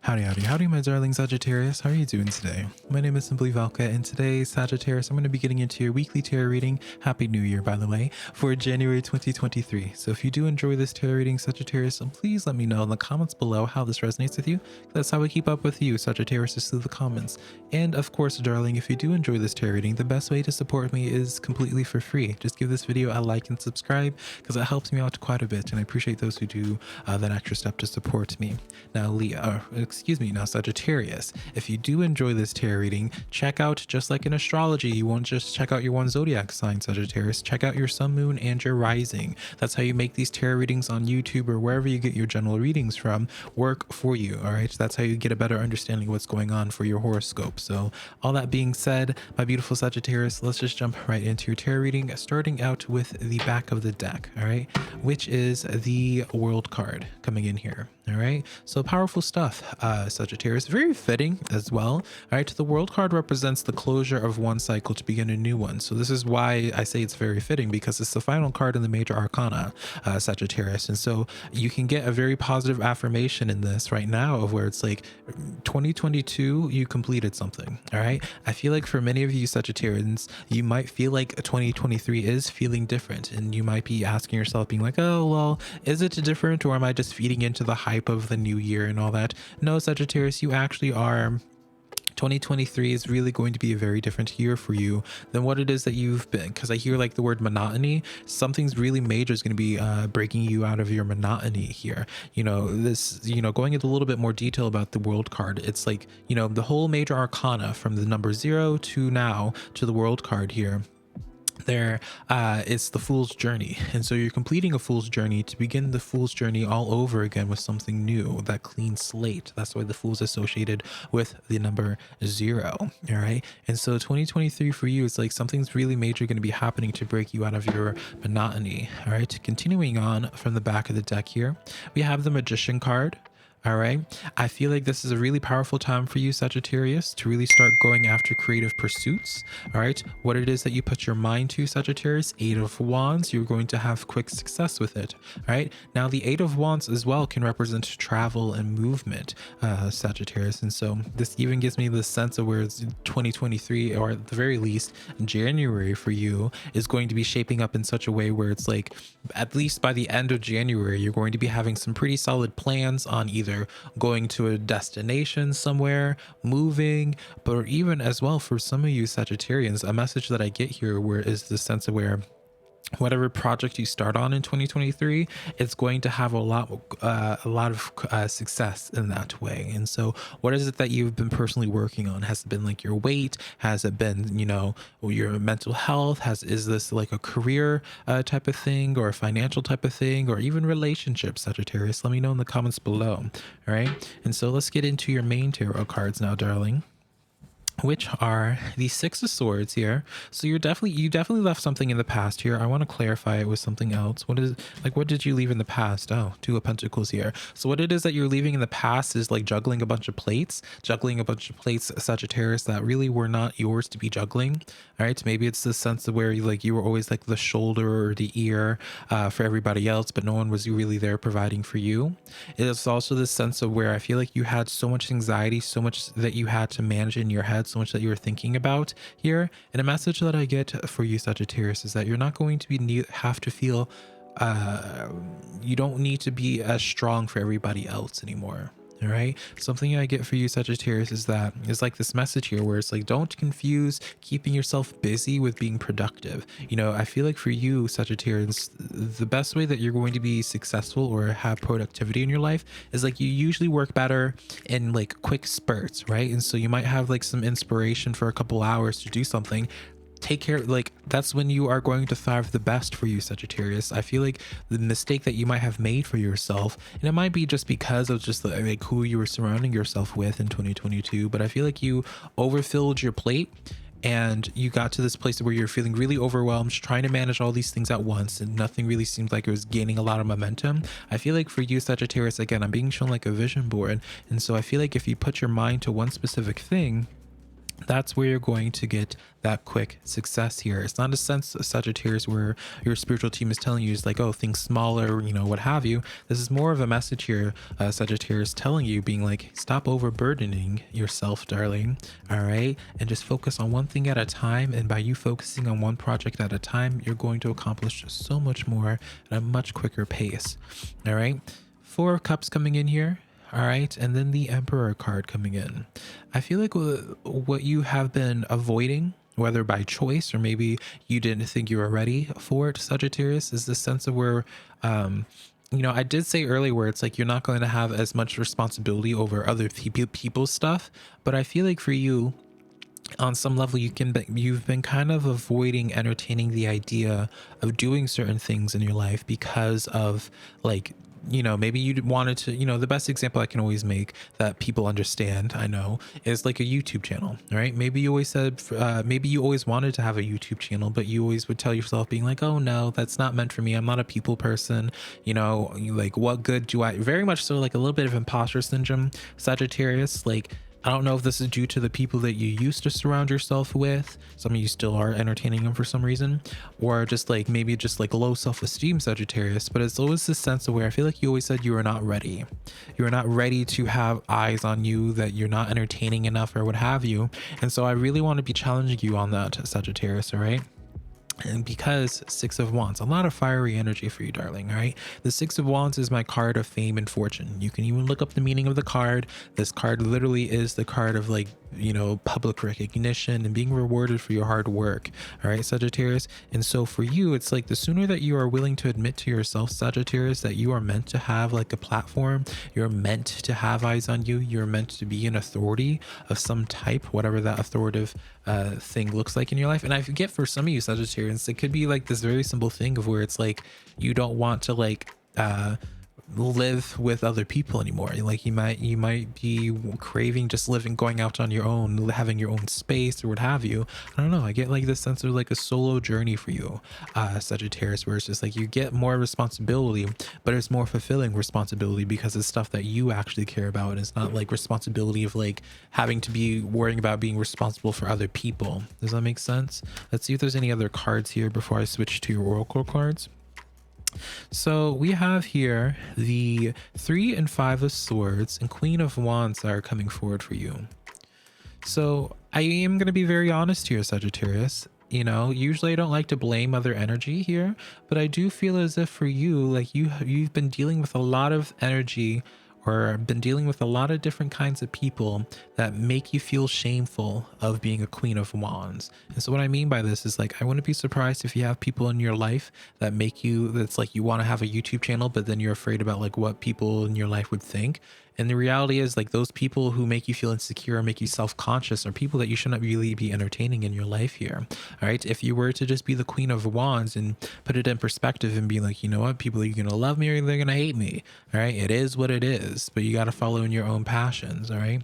Howdy, my darling Sagittarius. How are you doing today? My name is SimplyVelca, and today, Sagittarius, I'm going to be getting into your weekly tarot reading. Happy New Year, by the way, for January 2023. So if you do enjoy this tarot reading, Sagittarius, please let me know in the comments below how this resonates with you. That's how we keep up with you, Sagittarius, is through the comments. And of course, darling, if you do enjoy this tarot reading, the best way to support me is completely for free. Just give this video a like and subscribe, because it helps me out quite a bit, and I appreciate those who do that extra step to support me. Now, Sagittarius, if you do enjoy this tarot reading, check out, just like in astrology, you won't just check out your one zodiac sign, Sagittarius, check out your sun, moon, and your rising. That's how you make these tarot readings on YouTube or wherever you get your general readings from work for you. All right, that's how you get a better understanding of what's going on for your horoscope. So all that being said, my beautiful Sagittarius, let's just jump right into your tarot reading, starting out with the back of the deck, all right, which is the World card coming in here. All right, so powerful stuff, Sagittarius, very fitting as well. All right, the World card represents the closure of one cycle to begin a new one. So this is why I say it's very fitting, because it's the final card in the major arcana, Sagittarius. And so you can get a very positive affirmation in this right now of where it's like 2022, you completed something. All right, I feel like for many of you Sagittarians, you might feel like 2023 is feeling different, and you might be asking yourself, being like, oh, well, is it different, or am I just feeding into the hype of the new year and all that? No, Sagittarius, you actually are. 2023 is really going to be a very different year for you than what it is that you've been, because I hear like the word monotony. Something's really major is going to be breaking you out of your monotony here. Going into a little bit more detail about the World card, it's like, the whole major arcana from the number 0 to now to the World card here. It's the Fool's Journey, and so you're completing a Fool's Journey to begin the Fool's Journey all over again with something new, that clean slate. That's why the Fool's associated with the number 0. All right, and so 2023 for you is like something's really major going to be happening to break you out of your monotony. All right, continuing on from the back of the deck here, we have the Magician card. All right, I feel like this is a really powerful time for you, Sagittarius, to really start going after creative pursuits. All right, what it is that you put your mind to, Sagittarius, 8 of Wands, you're going to have quick success with it. All right, now the 8 of Wands as well can represent travel and movement, Sagittarius. And so this even gives me the sense of where it's 2023, or at the very least January for you, is going to be shaping up in such a way where it's like, at least by the end of January, you're going to be having some pretty solid plans on either going to a destination somewhere, moving, but even as well for some of you Sagittarians, a message that I get here where is the sense of where whatever project you start on in 2023, it's going to have a lot of success in that way. And so what is it that you've been personally working on? Has it been like your weight? Has it been, your mental health? Is this like a career type of thing, or a financial type of thing, or even relationships, Sagittarius? Let me know in the comments below. All right, and so let's get into your main tarot cards now, darling, which are the 6 of Swords here. So you definitely left something in the past here. I want to clarify it with something else. What did you leave in the past? Oh, 2 of Pentacles here. So what it is that you're leaving in the past is like juggling a bunch of plates, Sagittarius, that really were not yours to be juggling. All right, maybe it's the sense of where you were always like the shoulder or the ear for everybody else, but no one was really there providing for you. It is also this sense of where I feel like you had so much anxiety, so much that you had to manage in your head, so much that you were thinking about here. And a message that I get for you, Sagittarius, is that you're not going to have to feel you don't need to be as strong for everybody else anymore. All right, something I get for you, Sagittarius, is like this message here where it's like, don't confuse keeping yourself busy with being productive. I feel like for you, Sagittarius, the best way that you're going to be successful or have productivity in your life is like you usually work better in like quick spurts, right? And so you might have like some inspiration for a couple hours to do something. Take care, that's when you are going to thrive the best for you, Sagittarius. I feel like the mistake that you might have made for yourself, and it might be just because of just like who you were surrounding yourself with in 2022, but I feel like you overfilled your plate and you got to this place where you're feeling really overwhelmed, trying to manage all these things at once, and nothing really seemed like it was gaining a lot of momentum. I feel like for you, Sagittarius, again, I'm being shown like a vision board, and so I feel like if you put your mind to one specific thing, That's where you're going to get that quick success here. It's not a sense of Sagittarius where your spiritual team is telling you is like, oh, think smaller, what have you. This is more of a message here, Sagittarius, telling you, being like, stop overburdening yourself, darling. All right. And just focus on one thing at a time. And by you focusing on one project at a time, you're going to accomplish so much more at a much quicker pace. All right. 4 of Cups coming in here. All right. And then the Emperor card coming in. I feel like what you have been avoiding, whether by choice or maybe you didn't think you were ready for it, Sagittarius, is the sense of where, I did say earlier where it's like you're not going to have as much responsibility over other people's stuff. But I feel like for you, on some level, you've been kind of avoiding entertaining the idea of doing certain things in your life because of like, maybe you wanted to, the best example I can always make that people understand, I know, is like a YouTube channel, right? Maybe you always said, maybe you always wanted to have a YouTube channel, but you always would tell yourself being like, oh no, that's not meant for me. I'm not a people person. Like what good do I, very much so like a little bit of imposter syndrome, Sagittarius, like, I don't know if this is due to the people that you used to surround yourself with. Some of you still are entertaining them for some reason, or just like maybe just like low self-esteem, Sagittarius. But it's always this sense of where I feel like you always said you are not ready. You are not ready to have eyes on you, that you're not entertaining enough or what have you. And so I really want to be challenging you on that, Sagittarius. All right. And because 6 of Wands, a lot of fiery energy for you, darling. All right. The 6 of Wands is my card of fame and fortune. You can even look up the meaning of the card. This card literally is the card of like, public recognition and being rewarded for your hard work. All right, Sagittarius. And so for you, it's like the sooner that you are willing to admit to yourself, Sagittarius, that you are meant to have like a platform, you're meant to have eyes on you, you're meant to be an authority of some type, whatever that authoritative thing looks like in your life. And I forget, for some of you Sagittarians, it could be like this very simple thing of where it's like you don't want to like live with other people anymore. Like you might be craving just living, going out on your own, having your own space or what have you. I don't know, I get like this sense of like a solo journey for you, Sagittarius, where it's just like you get more responsibility, but it's more fulfilling responsibility because it's stuff that you actually care about, and it's not like responsibility of like having to be worrying about being responsible for other people. Does that make sense? Let's see if there's any other cards here before I switch to your oracle cards. So we have here the 3 and 5 of Swords and Queen of Wands that are coming forward for you. So I am going to be very honest here, Sagittarius. Usually I don't like to blame other energy here, but I do feel as if for you, like you've been dealing with a lot of energy, or been dealing with a lot of different kinds of people that make you feel shameful of being a Queen of Wands. And so what I mean by this is like, I wouldn't be surprised if you have people in your life that that's like you want to have a YouTube channel, but then you're afraid about like what people in your life would think. And the reality is like those people who make you feel insecure or make you self-conscious are people that you shouldn't really be entertaining in your life here. All right. If you were to just be the Queen of Wands and put it in perspective and be like, you know what, people are going to love me or they're going to hate me. All right. It is what it is, but you got to follow in your own passions. All right.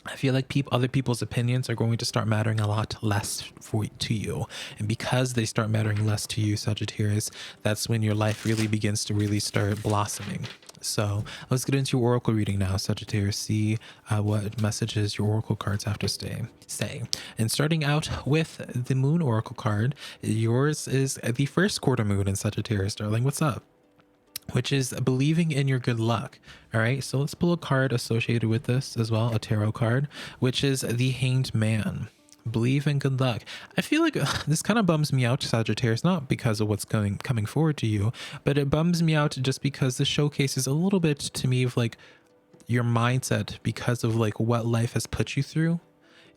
I feel like other people's opinions are going to start mattering a lot less to you. And because they start mattering less to you, Sagittarius, that's when your life really begins to really start blossoming. So let's get into your oracle reading now, Sagittarius. See what messages your oracle cards have to say. And starting out with the Moon oracle card, yours is the first quarter moon in Sagittarius, darling. What's up? Which is believing in your good luck. All right, so let's pull a card associated with this as well, a tarot card, which is the Hanged Man. Believe in good luck. I feel like this kind of bums me out, Sagittarius, not because of what's coming forward to you, but it bums me out just because this showcases a little bit to me of like your mindset because of like what life has put you through.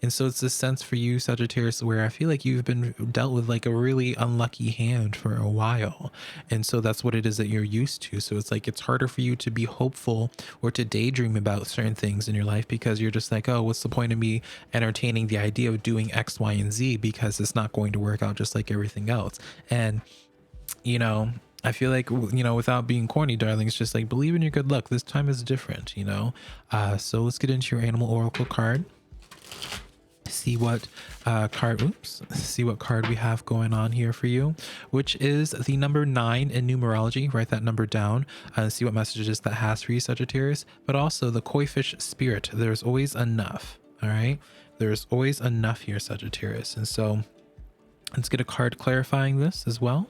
And so it's this sense for you, Sagittarius, where I feel like you've been dealt with like a really unlucky hand for a while. And so that's what it is that you're used to. So it's like it's harder for you to be hopeful or to daydream about certain things in your life because you're just like, oh, what's the point of me entertaining the idea of doing X, Y, and Z because it's not going to work out just like everything else. And, I feel like, without being corny, darling, it's just like believe in your good luck. This time is different, So let's get into your animal oracle card. See what card we have going on here for you, which is the number 9 in numerology. Write that number down and see what messages that has for you, Sagittarius. But also the koi fish spirit. There's always enough. All right. There's always enough here, Sagittarius. And so let's get a card clarifying this as well.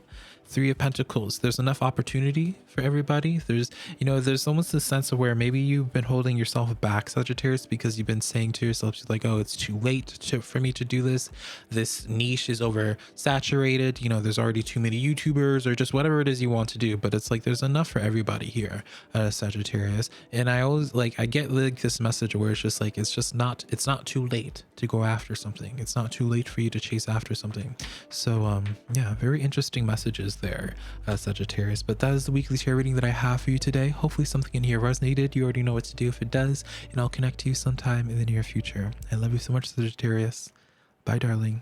Three of Pentacles. There's enough opportunity for everybody. There's, you know, there's almost a sense of where maybe you've been holding yourself back, Sagittarius, because you've been saying to yourself, like, oh, it's too late for me to do this. This niche is oversaturated. You know, there's already too many YouTubers or just whatever it is you want to do. But it's like there's enough for everybody here, Sagittarius. And I always I get like this message where it's just like, it's not too late to go after something. It's not too late for you to chase after something. So yeah, very interesting messages there, Sagittarius. But that is the weekly tarot reading that I have for you today. Hopefully something in here resonated. You already know what to do if it does, and I'll connect to you sometime in the near future. I love you so much, Sagittarius. Bye, darling.